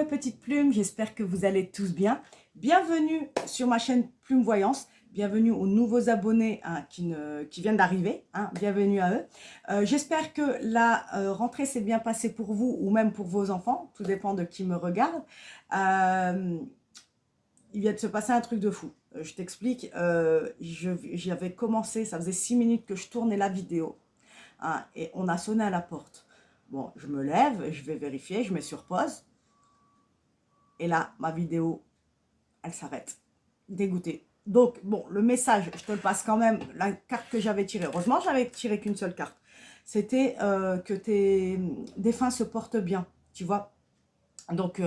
mes petites plumes, j'espère que vous allez tous bien. Bienvenue sur ma chaîne Plume Voyance. Bienvenue aux nouveaux abonnés qui viennent d'arriver. Bienvenue à eux. J'espère que la rentrée s'est bien passée pour vous ou même pour vos enfants. Tout dépend de qui me regarde. Il vient de se passer un truc de fou. Je t'explique. J'avais commencé, ça faisait 6 minutes que je tournais la vidéo. Et on a sonné à la porte. Bon, je me lève, je vais vérifier, je mets sur pause. Et là, ma vidéo, elle s'arrête. Dégoûtée. Donc, bon, le message, je te le passe quand même, la carte que j'avais tirée. Heureusement, j'avais tiré qu'une seule carte. C'était que tes défunts se portent bien, tu vois. Donc,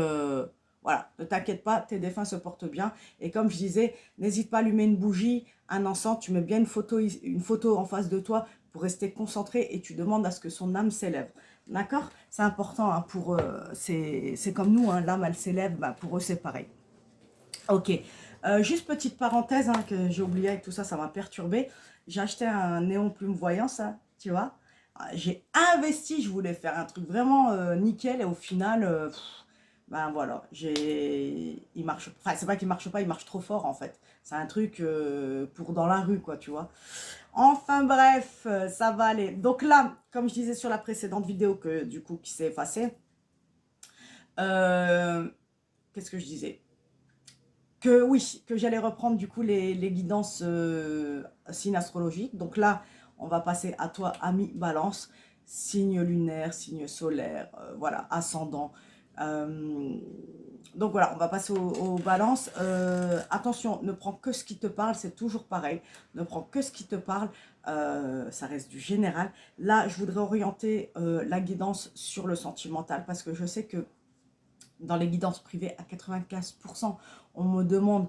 voilà, ne t'inquiète pas, tes défunts se portent bien. Et comme je disais, n'hésite pas à allumer une bougie, un encens, tu mets bien une photo en face de toi pour rester concentré et tu demandes à ce que son âme s'élève. D'accord? C'est important pour eux, c'est comme nous, l'âme elle s'élève, pour eux c'est pareil. Ok, juste petite parenthèse que j'ai oublié avec tout ça, ça m'a perturbé. J'ai acheté un néon plume voyance, tu vois. J'ai investi, je voulais faire un truc vraiment nickel et au final, ben voilà, il marche, enfin c'est pas qu'il marche pas, il marche trop fort en fait. C'est un truc pour dans la rue quoi, tu vois. Enfin bref, ça va aller. Donc là, comme je disais sur la précédente vidéo que du coup qui s'est effacée, qu'est-ce que je disais? Que oui, que j'allais reprendre du coup les guidances signes astrologiques. Donc là, on va passer à toi, ami Balance, signe lunaire, signe solaire, voilà, ascendant. Donc voilà, on va passer aux balances. Attention, ne prends que ce qui te parle, c'est toujours pareil. Ne prends que ce qui te parle, ça reste du général. Là, je voudrais orienter la guidance sur le sentimental parce que je sais que dans les guidances privées, à 95%, on me demande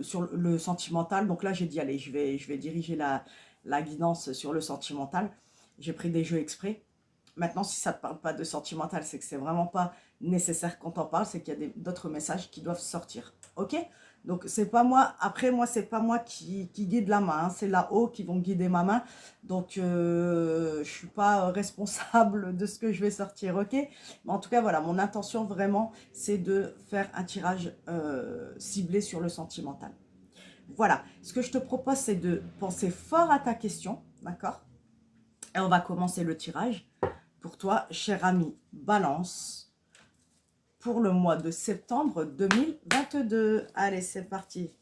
sur le sentimental. Donc là, j'ai dit, allez, je vais diriger la guidance sur le sentimental. J'ai pris des jeux exprès. Maintenant, si ça ne te parle pas de sentimental, c'est que c'est vraiment pas nécessaire qu'on t'en parle, c'est qu'il y a d'autres messages qui doivent sortir. Ok? Donc, c'est pas moi, après, moi, c'est pas moi qui guide la main, c'est là-haut qui vont guider ma main. Donc, je suis pas responsable de ce que je vais sortir, ok? Mais en tout cas, voilà, mon intention vraiment, c'est de faire un tirage ciblé sur le sentimental. Voilà, ce que je te propose, c'est de penser fort à ta question, d'accord? Et on va commencer le tirage pour toi, cher ami Balance, pour le mois de septembre 2022. Allez, c'est parti.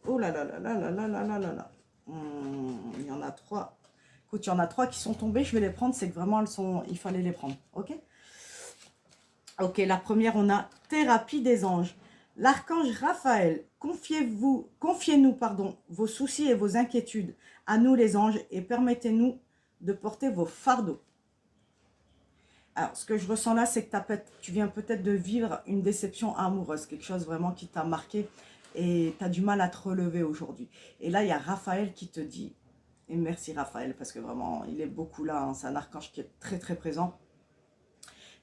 Oh là là là là là là là là là là. Il y en a 3. Écoute, il y en a 3 qui sont tombés. Je vais les prendre. C'est que vraiment, il fallait les prendre. Ok? Ok, la première, on a Thérapie des anges. L'archange Raphaël, confiez-nous, vos soucis et vos inquiétudes à nous les anges et permettez-nous de porter vos fardeaux. Alors, ce que je ressens là, c'est que tu viens peut-être de vivre une déception amoureuse, quelque chose vraiment qui t'a marqué et tu as du mal à te relever aujourd'hui. Et là, il y a Raphaël qui te dit, et merci Raphaël, parce que vraiment, il est beaucoup là, c'est un archange qui est très très présent.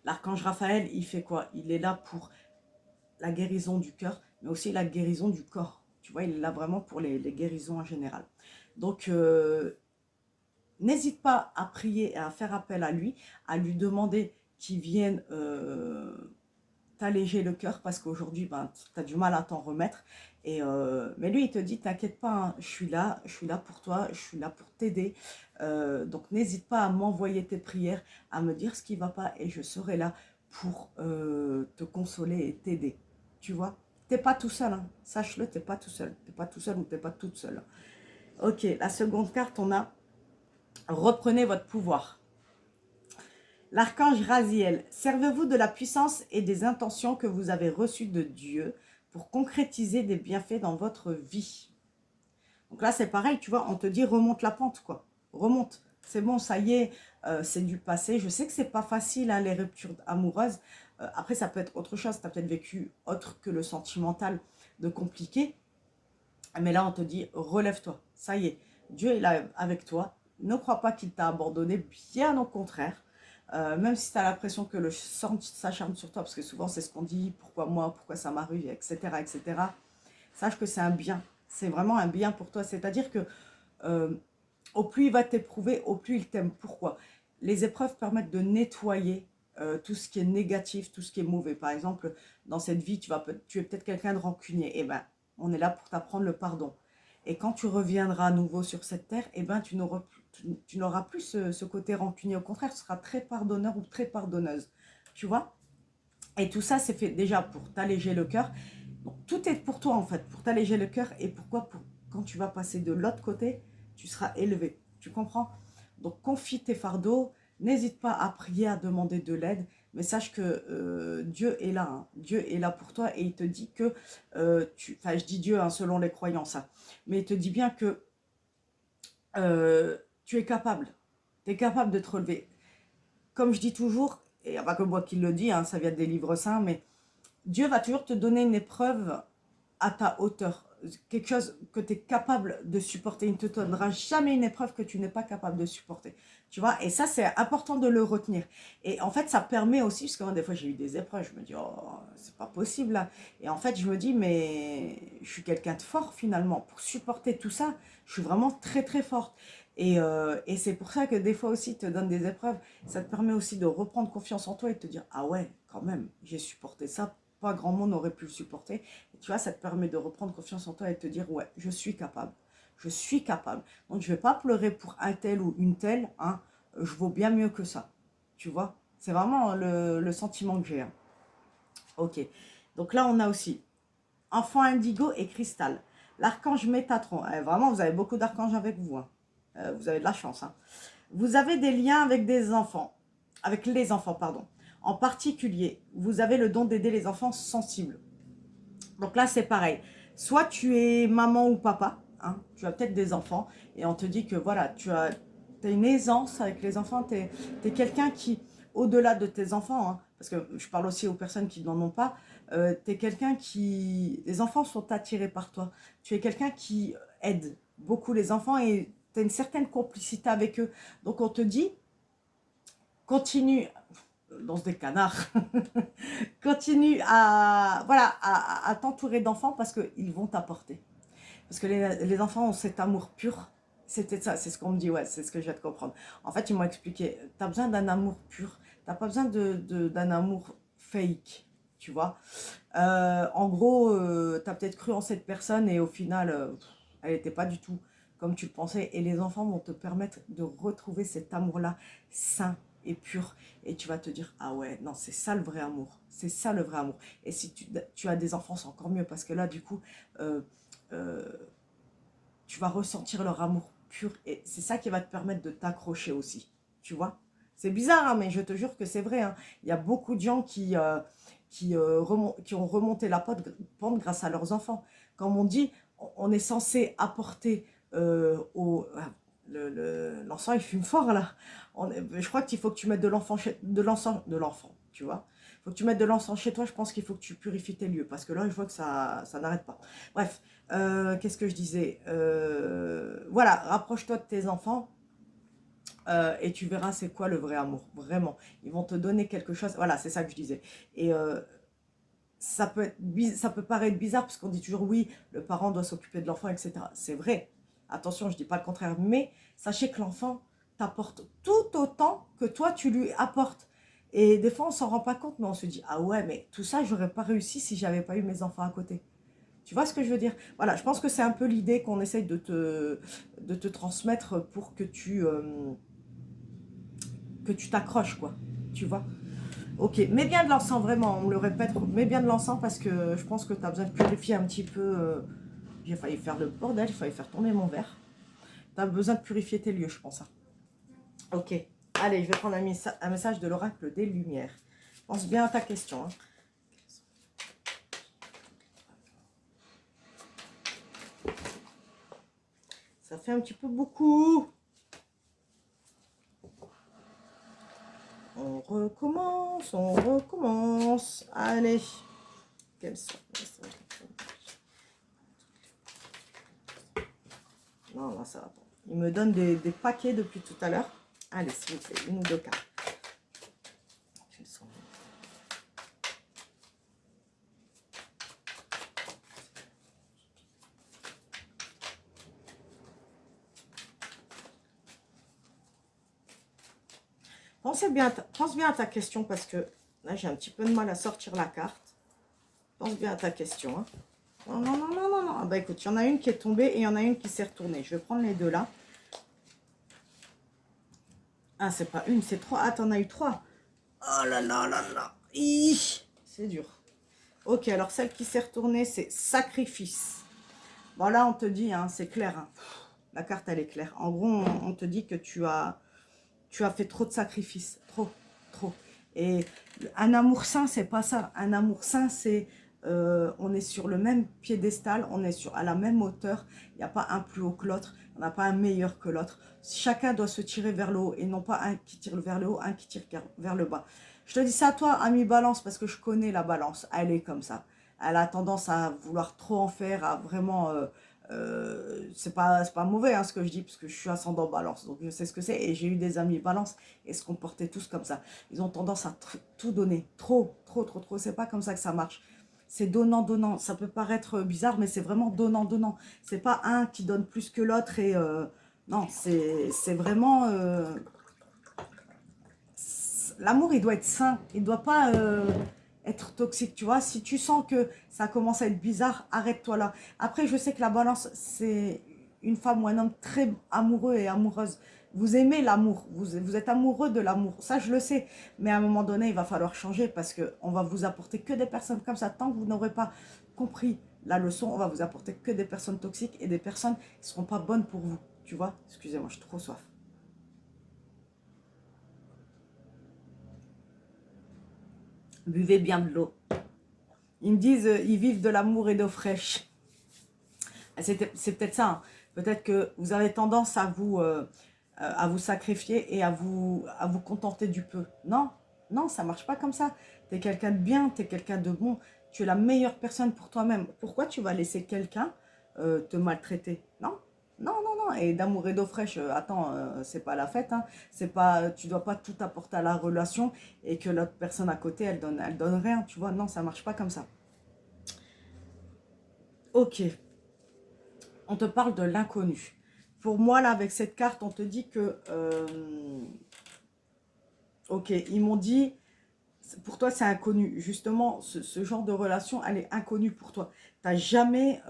L'archange Raphaël, il fait quoi? Il est là pour la guérison du cœur, mais aussi la guérison du corps. Tu vois, il est là vraiment pour les guérisons en général. Donc, n'hésite pas à prier et à faire appel à lui demander qu'il vienne t'alléger le cœur parce qu'aujourd'hui, tu as du mal à t'en remettre. Mais lui, il te dit, t'inquiète pas, je suis là pour toi, je suis là pour t'aider. Donc, n'hésite pas à m'envoyer tes prières, à me dire ce qui ne va pas et je serai là pour te consoler et t'aider. Tu vois, t'es pas tout seul, sache-le, t'es pas tout seul. T'es pas tout seul ou t'es pas toute seule. Ok, la seconde carte, on a reprenez votre pouvoir. L'archange Raziel, servez-vous de la puissance et des intentions que vous avez reçues de Dieu pour concrétiser des bienfaits dans votre vie. Donc là, c'est pareil, tu vois, on te dit remonte la pente, quoi. Remonte. C'est bon, ça y est, c'est du passé. Je sais que c'est pas facile, les ruptures amoureuses. Après, ça peut être autre chose. Tu as peut-être vécu autre que le sentimental de compliqué. Mais là, on te dit relève-toi. Ça y est, Dieu est là avec toi. Ne crois pas qu'il t'a abandonné, bien au contraire. Même si tu as l'impression que le sang s'acharne sur toi, parce que souvent c'est ce qu'on dit, pourquoi moi, pourquoi ça m'arrive, etc., etc. Sache que c'est un bien, c'est vraiment un bien pour toi. C'est-à-dire que au plus il va t'éprouver, au plus il t'aime. Pourquoi? Les épreuves permettent de nettoyer tout ce qui est négatif, tout ce qui est mauvais. Par exemple, dans cette vie, tu es peut-être quelqu'un de rancunier. Eh ben, on est là pour t'apprendre le pardon. Et quand tu reviendras à nouveau sur cette terre, eh ben, tu n'auras plus ce côté rancunier. Au contraire, tu seras très pardonneur ou très pardonneuse. Tu vois? Et tout ça, c'est fait déjà pour t'alléger le cœur. Donc, tout est pour toi, en fait, pour t'alléger le cœur. Et pourquoi? Quand tu vas passer de l'autre côté, tu seras élevé. Tu comprends? Donc, confie tes fardeaux. N'hésite pas à prier, à demander de l'aide. Mais sache que Dieu est là. Hein. Dieu est là pour toi et il te dit que, enfin, je dis Dieu hein, selon les croyances, hein, mais il te dit bien que tu es capable. Tu es capable de te relever. Comme je dis toujours, et il n'y a pas que moi qui le dis, hein, ça vient des livres saints, mais Dieu va toujours te donner une épreuve à ta hauteur, quelque chose que tu es capable de supporter. Il ne te donnera jamais une épreuve que tu n'es pas capable de supporter. Tu vois, et ça, c'est important de le retenir. Et en fait, ça permet aussi, parce que moi, des fois, j'ai eu des épreuves, je me dis, oh, c'est pas possible là. Et en fait, je me dis, mais je suis quelqu'un de fort finalement. Pour supporter tout ça, je suis vraiment très, très forte. Et c'est pour ça que des fois aussi, te donne des épreuves. Ça te permet aussi de reprendre confiance en toi et de te dire, ah ouais, quand même, j'ai supporté ça. Pas grand monde n'aurait pu le supporter. Et tu vois, ça te permet de reprendre confiance en toi et de te dire, ouais, je suis capable. Je suis capable. Donc, je ne vais pas pleurer pour un tel ou une telle. Hein. Je vaux bien mieux que ça. Tu vois, c'est vraiment le sentiment que j'ai. Hein. Ok. Donc là, on a aussi enfant indigo et cristal. L'archange Métatron. Vraiment, vous avez beaucoup d'archanges avec vous. Hein. Vous avez de la chance. Hein. Vous avez des liens avec des enfants. Avec les enfants, pardon. En particulier, vous avez le don d'aider les enfants sensibles. Donc là, c'est pareil. Soit tu es maman ou papa, hein, tu as peut-être des enfants, et on te dit que voilà, tu as une aisance avec les enfants, tu es quelqu'un qui, au-delà de tes enfants, hein, parce que je parle aussi aux personnes qui n'en ont pas, tu es quelqu'un qui... Les enfants sont attirés par toi. Tu es quelqu'un qui aide beaucoup les enfants et tu as une certaine complicité avec eux. Donc on te dit, continue, lance des canards, continue à, voilà, à t'entourer d'enfants parce qu'ils vont t'apporter. Parce que les enfants ont cet amour pur. C'était ça, c'est ce qu'on me dit, ouais, c'est ce que je viens de comprendre. En fait, ils m'ont expliqué, tu as besoin d'un amour pur, tu n'as pas besoin d'un amour fake, tu vois. En gros, tu as peut-être cru en cette personne et au final, elle n'était pas du tout comme tu le pensais. Et les enfants vont te permettre de retrouver cet amour-là sain et pur. Et tu vas te dire, ah ouais, non, c'est ça le vrai amour. C'est ça le vrai amour. Et si tu as des enfants, c'est encore mieux parce que là, du coup, euh, euh, tu vas ressentir leur amour pur. Et c'est ça qui va te permettre de t'accrocher aussi. Tu vois? C'est bizarre, hein, mais je te jure que c'est vrai. Hein. Il y a beaucoup de gens qui ont remonté la pente grâce à leurs enfants. Comme on dit, on est censé apporter l'enfant, il fume fort là. Je crois qu'il faut que tu mettes de l'enfant, tu vois. Il faut que tu mettes de l'encens chez toi. Je pense qu'il faut que tu purifies tes lieux parce que là, je vois que ça n'arrête pas. Bref, qu'est-ce que je disais voilà, rapproche-toi de tes enfants. Et tu verras c'est quoi le vrai amour, vraiment. Ils vont te donner quelque chose. Voilà, c'est ça que je disais. Et ça peut paraître bizarre parce qu'on dit toujours oui, le parent doit s'occuper de l'enfant, etc. C'est vrai. Attention, je ne dis pas le contraire. Mais sachez que l'enfant t'apporte tout autant que toi, tu lui apportes. Et des fois, on s'en rend pas compte, mais on se dit, ah ouais, mais tout ça, j'aurais pas réussi si j'avais pas eu mes enfants à côté. Tu vois ce que je veux dire? Voilà, je pense que c'est un peu l'idée qu'on essaye de te transmettre pour que tu t'accroches, quoi. Tu vois? Ok, mets bien de l'encens, vraiment, on me le répète, mets bien de l'encens parce que je pense que tu as besoin de purifier un petit peu. J'ai failli faire le bordel, j'ai failli faire tomber mon verre. Tu as besoin de purifier tes lieux, je pense. Hein. Ok, allez, je vais prendre un message de l'oracle des Lumières. Pense bien à ta question. Hein. Ça fait un petit peu beaucoup. On recommence, on recommence. Allez. Quels sont Non, là, ça va pas. Il me donne des paquets depuis tout à l'heure. Allez, s'il vous plaît, une ou deux cartes. Quels sont Pense bien à ta question parce que là, j'ai un petit peu de mal à sortir la carte. Pense bien à ta question. Hein. Non, non, non, non, non, non. Ah bah écoute, il y en a une qui est tombée et il y en a une qui s'est retournée. Je vais prendre les deux là. Ah, c'est pas une, c'est trois. Ah, t'en as eu trois. Oh là là là là. C'est dur. Ok, alors celle qui s'est retournée, c'est sacrifice. Bon, là, on te dit, hein, c'est clair. Hein. La carte, elle est claire. En gros, on te dit que tu as fait trop de sacrifices. Trop, trop. Et un amour sain, c'est pas ça. Un amour sain, c'est... on est sur le même piédestal, on est à la même hauteur. Il n'y a pas un plus haut que l'autre. On n'a pas un meilleur que l'autre. Chacun doit se tirer vers le haut et non pas un qui tire vers le haut, un qui tire vers le bas. Je te dis ça à toi, ami balance, parce que je connais la balance. Elle est comme ça. Elle a tendance à vouloir trop en faire, à vraiment... c'est pas mauvais hein, ce que je dis, parce que je suis ascendant balance, donc je sais ce que c'est. Et j'ai eu des amis balance et se comportaient tous comme ça. Ils ont tendance à tout donner. Trop, trop, trop, trop. C'est pas comme ça que ça marche. C'est donnant, donnant. Ça peut paraître bizarre, mais c'est vraiment donnant, donnant. C'est pas un qui donne plus que l'autre et... non, c'est vraiment... l'amour, il doit être sain. Il ne doit pas être toxique, tu vois. Si tu sens que ça commence à être bizarre, arrête-toi là. Après, je sais que la balance, c'est une femme ou un homme très amoureux et amoureuse. Vous aimez l'amour, vous êtes amoureux de l'amour. Ça, je le sais. Mais à un moment donné, il va falloir changer parce qu'on va vous apporter que des personnes comme ça. Tant que vous n'aurez pas compris la leçon, on va vous apporter que des personnes toxiques et des personnes qui ne seront pas bonnes pour vous. Tu vois. Excusez-moi, je suis trop soif. Buvez bien de l'eau. Ils me disent, ils vivent de l'amour et d'eau fraîche. C'est peut-être ça. Hein. Peut-être que vous avez tendance à vous sacrifier et à vous contenter du peu. Non, non, ça marche pas comme ça. Tu es quelqu'un de bien, tu es quelqu'un de bon. Tu es la meilleure personne pour toi-même. Pourquoi tu vas laisser quelqu'un te maltraiter? Non, non, non, non. Et d'amour et d'eau fraîche, attends, c'est pas la fête. Hein. C'est pas, tu dois pas tout apporter à la relation et que l'autre personne à côté, elle donne rien. Tu vois, non, ça marche pas comme ça. Ok, on te parle de l'inconnu. Pour moi, là, avec cette carte, on te dit que... ok, ils m'ont dit, pour toi, c'est inconnu. Justement, ce genre de relation, elle est inconnue pour toi. Tu n'as jamais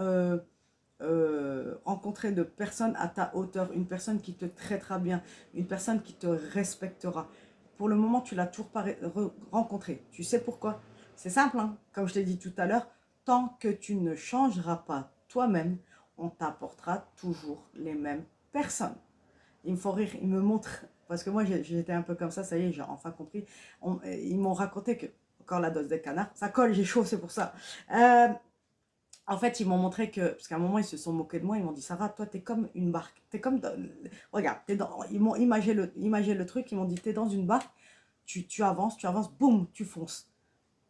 rencontré de personne à ta hauteur, une personne qui te traitera bien, une personne qui te respectera. Pour le moment, tu l'as toujours pas rencontré. Tu sais pourquoi? C'est simple, hein. Comme je t'ai dit tout à l'heure, tant que tu ne changeras pas toi-même, on t'apportera toujours les mêmes personnes. Il me faut rire, il me montre, parce que moi j'étais un peu comme ça y est, j'ai enfin compris. Ils m'ont raconté que, encore la dose des canards, ça colle, j'ai chaud, c'est pour ça. En fait, ils m'ont montré que, parce qu'à un moment, ils se sont moqués de moi, ils m'ont dit, Sarah, toi, t'es comme une barque. T'es comme, regarde, ils m'ont imagé le truc, ils m'ont dit, t'es dans une barque, tu avances, boum, tu fonces.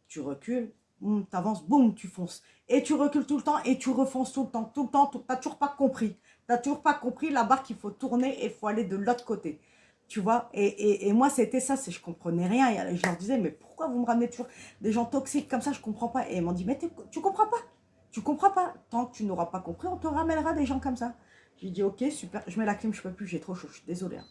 Tu recules, boum, t'avances, boum, tu fonces. Et tu recules tout le temps et tu refonces tout le temps, t'as toujours pas compris. T'as toujours pas compris, la barque, il faut tourner et il faut aller de l'autre côté. Tu vois, et moi, c'était ça, je comprenais rien. Et je leur disais, mais pourquoi vous me ramenez toujours des gens toxiques comme ça, je comprends pas. Et ils m'ont dit, mais tu comprends pas. Tu comprends pas. Tant que tu n'auras pas compris, on te ramènera des gens comme ça. J'ai dit, ok, super. Je mets la clim, je peux plus, j'ai trop chaud, je suis désolée. Hein.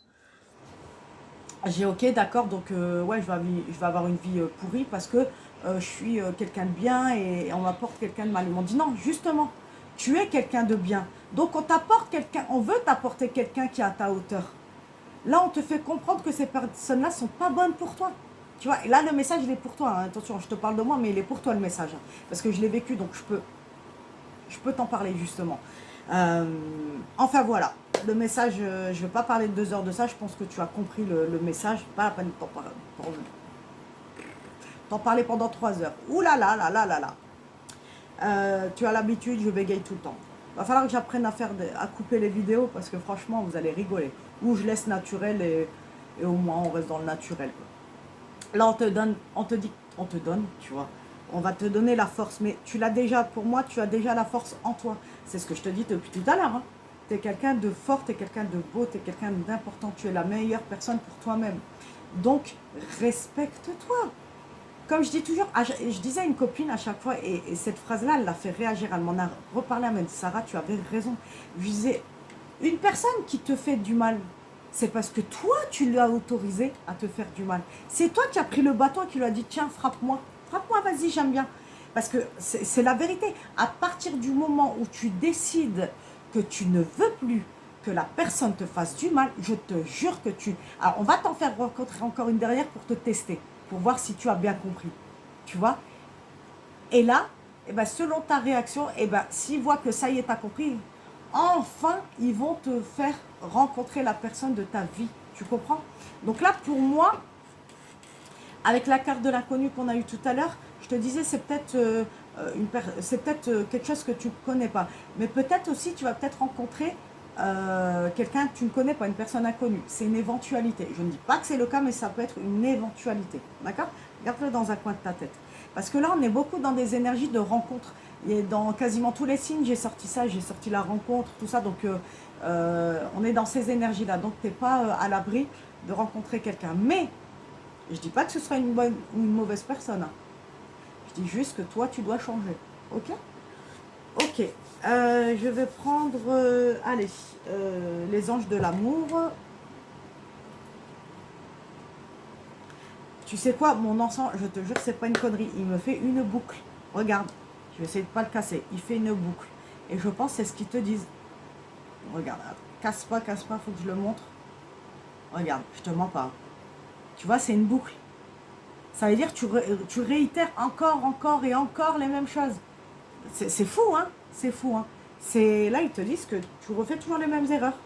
J'ai ok, d'accord, donc ouais, je vais avoir une vie pourrie parce que je suis quelqu'un de bien et on m'apporte quelqu'un de mal. Ils m'ont dit, non, justement, tu es quelqu'un de bien. Donc on t'apporte quelqu'un, on veut t'apporter quelqu'un qui est à ta hauteur. Là, on te fait comprendre que ces personnes-là sont pas bonnes pour toi. Tu vois, et là, le message, il est pour toi. Hein. Attention, je te parle de moi, mais il est pour toi le message. Hein. Parce que je l'ai vécu, donc je peux t'en parler justement. Enfin voilà, le message, je ne vais pas parler de 2 heures de ça, je pense que tu as compris le message, pas la peine de t'en parler pendant 3 heures. Ouh là là là là là là. Tu as l'habitude, je bégaye tout le temps. Va falloir que j'apprenne à couper les vidéos parce que franchement, vous allez rigoler. Ou je laisse naturel et au moins on reste dans le naturel. Quoi. Là, on te donne, tu vois. On va te donner la force, mais tu l'as déjà, pour moi, tu as déjà la force en toi. C'est ce que je te dis depuis tout à l'heure. Hein. Tu es quelqu'un de fort, tu es quelqu'un de beau, tu es quelqu'un d'important. Tu es la meilleure personne pour toi-même. Donc, respecte-toi. Comme je dis toujours, je disais à une copine à chaque fois, et cette phrase-là, elle l'a fait réagir. Elle m'en a reparlé, elle m'a dit, Sarah, tu avais raison. Je disais, une personne qui te fait du mal, c'est parce que toi, tu l'as autorisé à te faire du mal. C'est toi qui as pris le bâton et qui lui as dit, tiens, frappe-moi. Frappe-moi, vas-y, j'aime bien. Parce que c'est la vérité. À partir du moment où tu décides que tu ne veux plus que la personne te fasse du mal, je te jure que tu... Alors, on va t'en faire rencontrer encore une dernière pour te tester, pour voir si tu as bien compris. Tu vois? Et là, eh ben, selon ta réaction, eh ben, s'ils voient que ça y est, tu as compris, enfin, ils vont te faire rencontrer la personne de ta vie. Tu comprends? Donc là, pour moi, avec la carte de l'inconnu qu'on a eue tout à l'heure, je te disais, c'est peut-être quelque chose que tu ne connais pas. Mais peut-être aussi, tu vas peut-être rencontrer quelqu'un que tu ne connais pas, une personne inconnue. C'est une éventualité. Je ne dis pas que c'est le cas, mais ça peut être une éventualité. D'accord? Garde-le dans un coin de ta tête. Parce que là, on est beaucoup dans des énergies de rencontre. Et dans quasiment tous les signes, j'ai sorti ça, j'ai sorti la rencontre, tout ça. Donc, on est dans ces énergies-là. Donc, tu n'es pas à l'abri de rencontrer quelqu'un. Mais, je ne dis pas que ce sera une bonne ou une mauvaise personne. Hein. Je dis juste que toi, tu dois changer. Ok? Ok. Je vais prendre, allez, les anges de l'amour. Tu sais quoi, mon encens, je te jure, c'est pas une connerie. Il me fait une boucle. Regarde, je vais essayer de pas le casser. Il fait une boucle. Et je pense que c'est ce qu'ils te disent. Regarde, casse pas, faut que je le montre. Regarde, je te mens pas. Tu vois, c'est une boucle. Ça veut dire que tu réitères encore et encore les mêmes choses. C'est fou, hein? C'est fou, hein? Là, ils te disent que tu refais toujours les mêmes erreurs.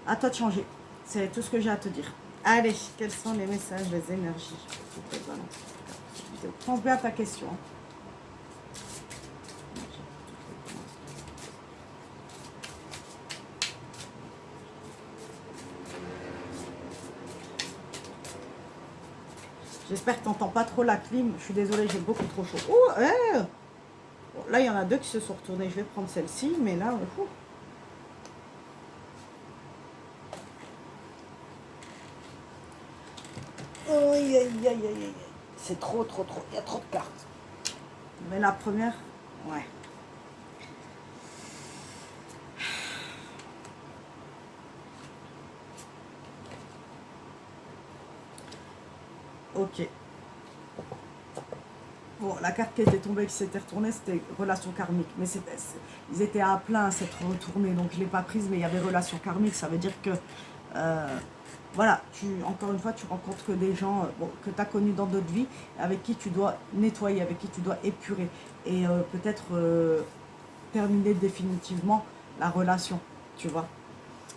À toi de changer. C'est tout ce que j'ai à te dire. Allez, quels sont les messages, les énergies? Pense bien à ta question. J'espère que tu n'entends pas trop la clim. Je suis désolée, j'ai beaucoup trop chaud. Oh, bon, là, il y en a deux qui se sont retournés. Je vais prendre celle-ci, mais là, aïe, aïe, aïe, aïe. C'est trop. Il y a trop de cartes. Mais la première, ouais. Ok. Bon, la carte qui était tombée, qui s'était retournée, c'était relation karmique. Mais ils étaient à plein à s'être retournés, donc je ne l'ai pas prise, mais il y avait relation karmique. Ça veut dire que, voilà, encore une fois, tu rencontres que des gens que tu as connus dans d'autres vies, avec qui tu dois nettoyer, avec qui tu dois épurer. Et peut-être terminer définitivement la relation, tu vois.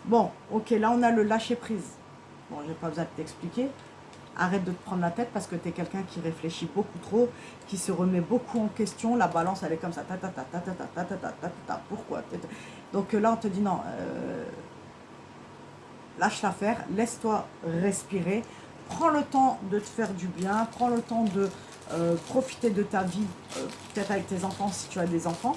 Bon, ok, là on a le lâcher prise. Bon, j'ai pas besoin de t'expliquer. Arrête de te prendre la tête parce que tu es quelqu'un qui réfléchit beaucoup trop, qui se remet beaucoup en question. La balance, elle est comme ça. Pourquoi? Donc là, on te dit non, lâche l'affaire, laisse-toi respirer. Prends le temps de te faire du bien. Prends le temps de profiter de ta vie, peut-être avec tes enfants si tu as des enfants.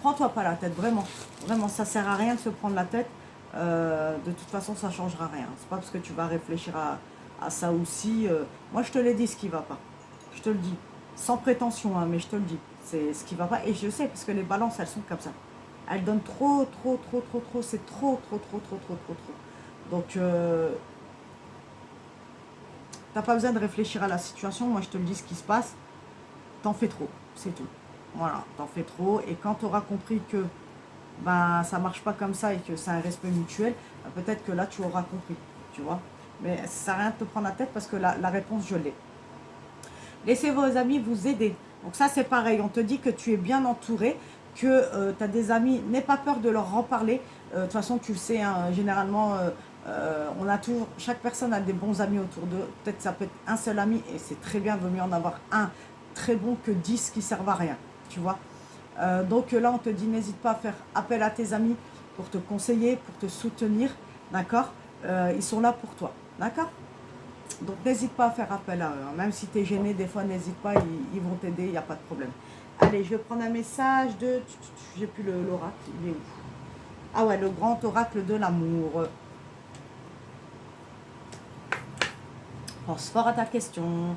Prends-toi pas la tête, vraiment. Vraiment, ça sert à rien de se prendre la tête. De toute façon, ça ne changera rien. C'est pas parce que tu vas réfléchir à ça aussi. Moi, je te l'ai dit, ce qui ne va pas. Je te le dis. Sans prétention, hein, mais je te le dis. C'est ce qui ne va pas. Et je sais, parce que les balances, elles sont comme ça. Elles donnent trop. C'est trop. Donc, t'as pas besoin de réfléchir à la situation. Moi, je te le dis, ce qui se passe. T'en fais trop. C'est tout. Voilà, t'en fais trop. Et quand tu auras compris que ben, ça marche pas comme ça et que c'est un respect mutuel, ben, peut-être que là, tu auras compris, tu vois. Mais ça sert à rien de te prendre la tête parce que la réponse, je l'ai. Laissez vos amis vous aider. Donc ça, c'est pareil. On te dit que tu es bien entouré, que tu as des amis. N'aie pas peur de leur en parler. De toute façon, tu le sais, hein, généralement, on a toujours, chaque personne a des bons amis autour d'eux. Peut-être ça peut être un seul ami et c'est très bien. Il vaut mieux en avoir un très bon que 10 qui servent à rien, tu vois. Donc là, on te dit, n'hésite pas à faire appel à tes amis pour te conseiller, pour te soutenir, d'accord. Ils sont là pour toi, d'accord. Donc n'hésite pas à faire appel à eux, hein. Même si tu es gêné, des fois, n'hésite pas, ils vont t'aider, il n'y a pas de problème. Allez, je vais prendre un message de... J'ai plus l'oracle, il est où? Ah ouais, le grand oracle de l'amour. Pense fort à ta question.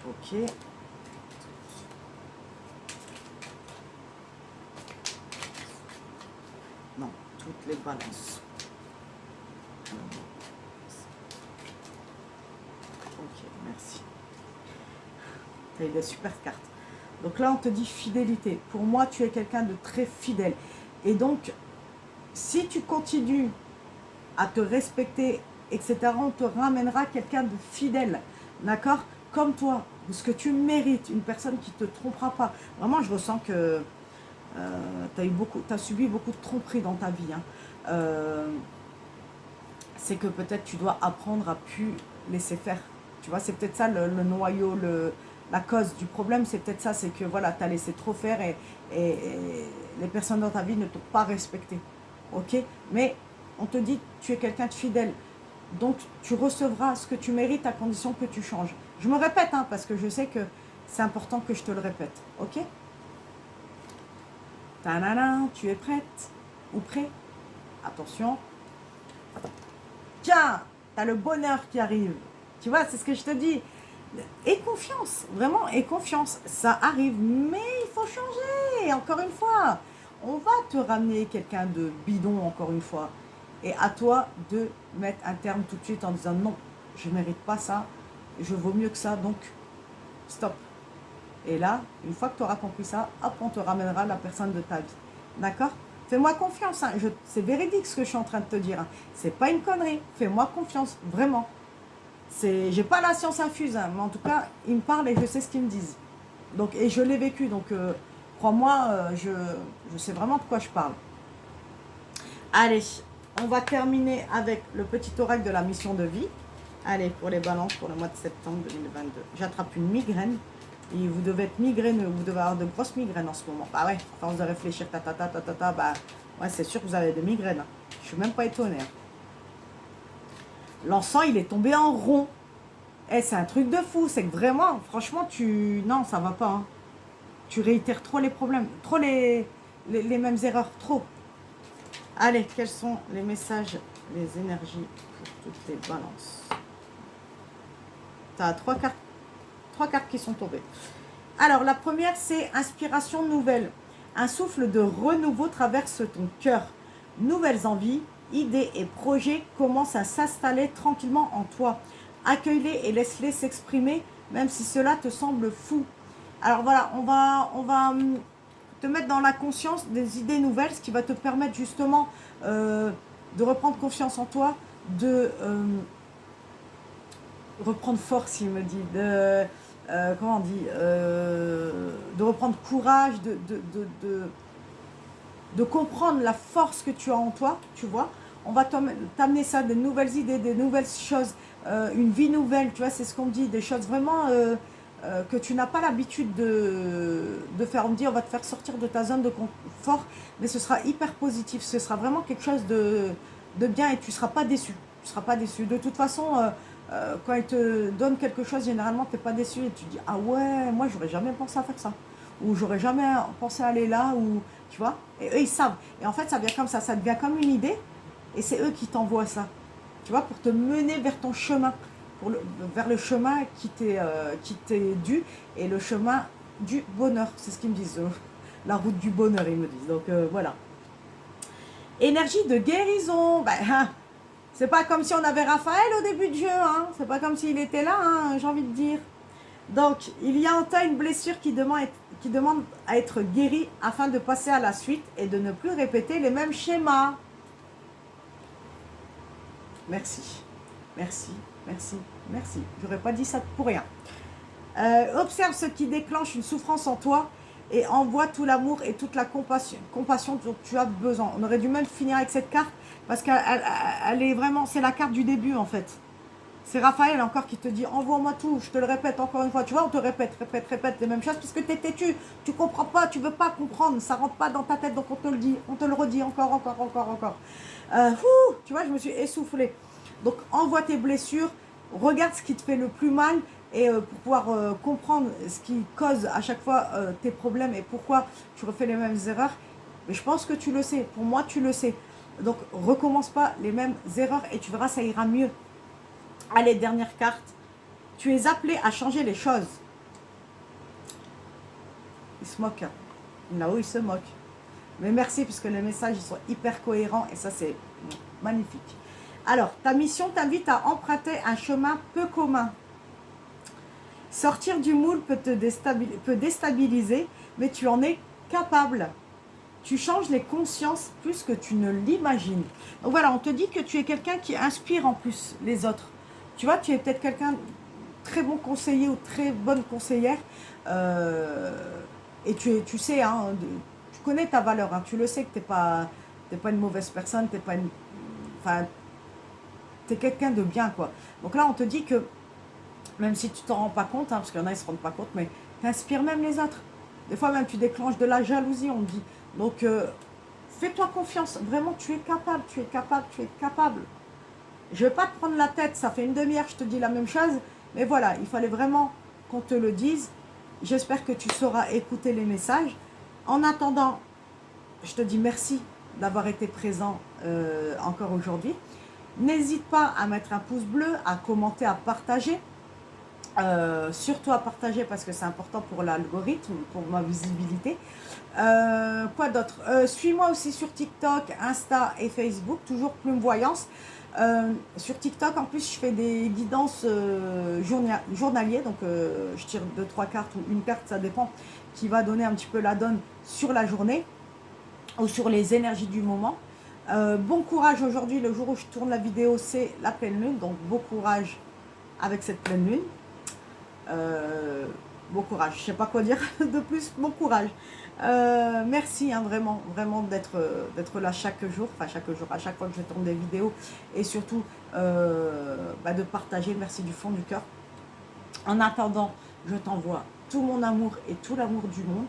Ok. toutes les balances. Ok, merci. Tu as eu des super cartes. Donc là, on te dit fidélité. Pour moi, tu es quelqu'un de très fidèle. Et donc, si tu continues à te respecter, etc., on te ramènera quelqu'un de fidèle. D'accord? Comme toi, ce que tu mérites, une personne qui ne te trompera pas. Vraiment, je ressens que tu as subi beaucoup de tromperies dans ta vie. Hein. C'est que peut-être tu dois apprendre à plus laisser faire. Tu vois, c'est peut-être ça le noyau, la cause du problème, c'est peut-être ça, c'est que voilà, tu as laissé trop faire et les personnes dans ta vie ne t'ont pas respecté. Ok? Mais on te dit, tu es quelqu'un de fidèle. Donc, tu recevras ce que tu mérites à condition que tu changes. Je me répète, hein, parce que je sais que c'est important que je te le répète. Ok? Tanana, tu es prête ou prêt? Attention. Tiens, tu as le bonheur qui arrive. Tu vois, c'est ce que je te dis. Et confiance, vraiment, et confiance. Ça arrive, mais il faut changer. Encore une fois, on va te ramener quelqu'un de bidon, encore une fois. Et à toi de mettre un terme tout de suite en disant non, je ne mérite pas ça, je vaux mieux que ça, donc stop. Et là, une fois que tu auras compris ça, hop, on te ramènera la personne de ta vie. D'accord? Fais-moi confiance, hein. C'est véridique ce que je suis en train de te dire. Hein. C'est pas une connerie. Fais-moi confiance, vraiment. J'ai pas la science infuse, hein, mais en tout cas, ils me parlent et je sais ce qu'ils me disent. Donc, et je l'ai vécu, donc crois-moi, je sais vraiment de quoi je parle. Allez, on va terminer avec le petit oracle de la mission de vie. Allez, pour les balances, pour le mois de septembre 2022. J'attrape une migraine. Et vous devez être migraineux, vous devez avoir de grosses migraines en ce moment. Bah ouais, à force de réfléchir, bah ouais, c'est sûr que vous avez des migraines. Je suis même pas étonnée. Hein. L'encens, il est tombé en rond. Eh, c'est un truc de fou. C'est que vraiment, franchement, non, ça va pas. Hein. Tu réitères trop les problèmes, trop les mêmes erreurs, trop. Allez, quels sont les messages, les énergies pour toutes les balances? Tu as trois cartes qui sont tombées. Alors, la première, c'est inspiration nouvelle. Un souffle de renouveau traverse ton cœur. Nouvelles envies, idées et projets commencent à s'installer tranquillement en toi. Accueille-les et laisse-les s'exprimer, même si cela te semble fou. Alors voilà, on va te mettre dans la conscience des idées nouvelles, ce qui va te permettre justement de reprendre confiance en toi, de reprendre force, il me dit, comment on dit, de reprendre courage, de comprendre la force que tu as en toi, tu vois. On va t'amener ça, des nouvelles idées, des nouvelles choses, une vie nouvelle, tu vois, c'est ce qu'on me dit, des choses vraiment que tu n'as pas l'habitude de faire. On me dit, on va te faire sortir de ta zone de confort, mais ce sera hyper positif, ce sera vraiment quelque chose de bien et tu ne seras pas déçu. Tu ne seras pas déçu. De toute façon, quand ils te donnent quelque chose, généralement, tu n'es pas déçu et tu dis, ah ouais, moi, j'aurais jamais pensé à faire ça. Ou j'aurais jamais pensé à aller là, ou tu vois. Et eux, ils savent. Et en fait, ça vient comme ça devient comme une idée, et c'est eux qui t'envoient ça. Tu vois, pour te mener vers ton chemin, vers le chemin qui t'est dû, et le chemin du bonheur. C'est ce qu'ils me disent. La route du bonheur, ils me disent. Donc voilà. Énergie de guérison. Ben, c'est pas comme si on avait Raphaël au début du jeu. Hein. C'est pas comme s'il était là, hein, j'ai envie de dire. Donc, il y a en toi une blessure qui demande à être guérie afin de passer à la suite et de ne plus répéter les mêmes schémas. Merci, merci, merci, merci. J'aurais pas dit ça pour rien. Observe ce qui déclenche une souffrance en toi et envoie tout l'amour et toute la compassion dont tu as besoin. On aurait dû même finir avec cette carte parce qu'elle est vraiment, c'est la carte du début en fait. C'est Raphaël encore qui te dit envoie-moi tout, je te le répète encore une fois. Tu vois, on te répète les mêmes choses parce que tu es têtu, tu comprends pas, tu veux pas comprendre, ça rentre pas dans ta tête donc on te le dit, on te le redit encore. Tu vois, je me suis essoufflée. Donc envoie tes blessures, regarde ce qui te fait le plus mal et pour pouvoir comprendre ce qui cause à chaque fois tes problèmes et pourquoi tu refais les mêmes erreurs. Mais je pense que tu le sais, pour moi tu le sais. Donc recommence pas les mêmes erreurs et tu verras, ça ira mieux. Allez, dernière carte. Tu es appelé à changer les choses. Il se moque. Là-haut, il se moque. Mais merci, puisque les messages ils sont hyper cohérents et ça, c'est magnifique. Alors, ta mission t'invite à emprunter un chemin peu commun. Sortir du moule peut déstabiliser, mais tu en es capable. Tu changes les consciences plus que tu ne l'imagines. Donc voilà, on te dit que tu es quelqu'un qui inspire en plus les autres. Tu vois, tu es peut-être quelqu'un de très bon conseiller ou très bonne conseillère. Et tu sais, hein, tu connais ta valeur. Hein, tu le sais que t'es pas une mauvaise personne, enfin, t'es quelqu'un de bien, quoi. Donc là, on te dit que, même si tu t'en rends pas compte, hein, parce qu'il y en a, ils se rendent pas compte, mais tu inspires même les autres. Des fois, même, tu déclenches de la jalousie, on te dit. Donc, fais-toi confiance. Vraiment, tu es capable, tu es capable, tu es capable. Je ne vais pas te prendre la tête, ça fait une demi-heure, je te dis la même chose. Mais voilà, il fallait vraiment qu'on te le dise. J'espère que tu sauras écouter les messages. En attendant, je te dis merci d'avoir été présent encore aujourd'hui. N'hésite pas à mettre un pouce bleu, à commenter, à partager. Surtout à partager parce que c'est important pour l'algorithme, pour ma visibilité. Quoi d'autre? Suis-moi aussi sur TikTok, Insta et Facebook, toujours Plume Voyance. Sur TikTok, en plus, je fais des guidances journaliers, donc je tire 2-3 cartes ou une carte, ça dépend, qui va donner un petit peu la donne sur la journée ou sur les énergies du moment. Bon courage aujourd'hui, le jour où je tourne la vidéo, c'est la pleine lune, donc bon courage avec cette pleine lune. Bon courage, je sais pas quoi dire de plus, bon courage. Merci hein, vraiment, vraiment d'être là chaque jour, à chaque fois que je tourne des vidéos et surtout de partager, merci du fond du cœur. En attendant, je t'envoie tout mon amour et tout l'amour du monde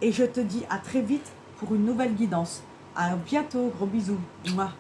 et je te dis à très vite pour une nouvelle guidance. À bientôt, gros bisous. Mouah.